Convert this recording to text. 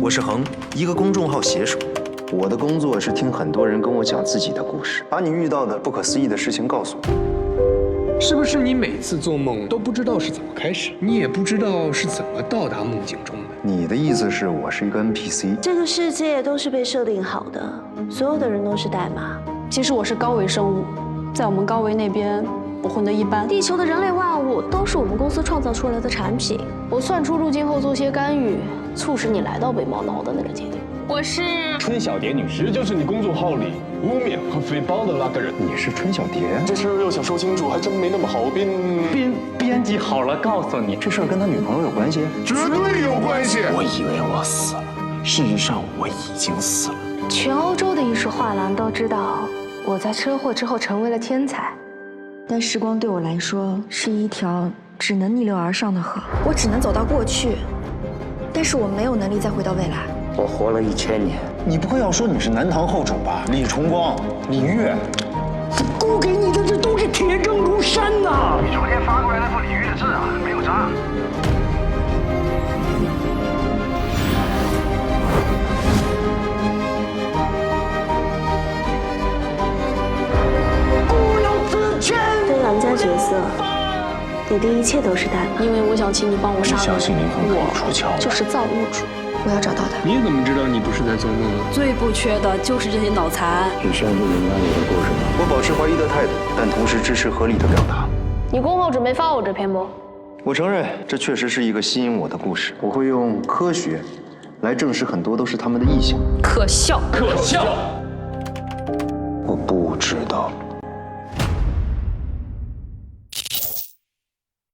我是恒，一个公众号写手。我的工作是听很多人跟我讲自己的故事，把你遇到的不可思议的事情告诉我。是不是你每次做梦都不知道是怎么开始，你也不知道是怎么到达梦境中的？你的意思是我是一个 NPC？ 这个世界都是被设定好的，所有的人都是代码。其实我是高维生物，在我们高维那边，我混得一般。地球的人类万物都是我们公司创造出来的产品。我算出入境后做些干预，促使你来到北猫脑的那个节点。我是春小蝶女士，就是你公众号里污蔑和诽谤的那个人。你是春小蝶？这事儿要想说清楚，还真没那么好编辑好了，告诉你，这事儿跟他女朋友有关系？绝对有关系。我以为我死了，事实上我已经死了。全欧洲的艺术画廊都知道我在车祸之后成为了天才，但时光对我来说是一条只能逆流而上的河，我只能走到过去，但是我没有能力再回到未来。我活了1000年，你不会要说你是南唐后主吧？李重光、李煜，姑给你的这都是铁证如山呐！你昨天发过来那副李煜的字啊，没有渣。非玩家角色，你的一切都是代码。因为我想请你帮我杀了相信林峰可以出鞘。就是造物主。我要找到他。你怎么知道你不是在做梦啊？最不缺的就是这些脑残。你宣布明白你的故事吗？我保持怀疑的态度，但同时支持合理的表达。你公号准备发我这篇不？我承认，这确实是一个吸引我的故事。我会用科学来证实很多都是他们的臆想。可笑。可笑！我不知道。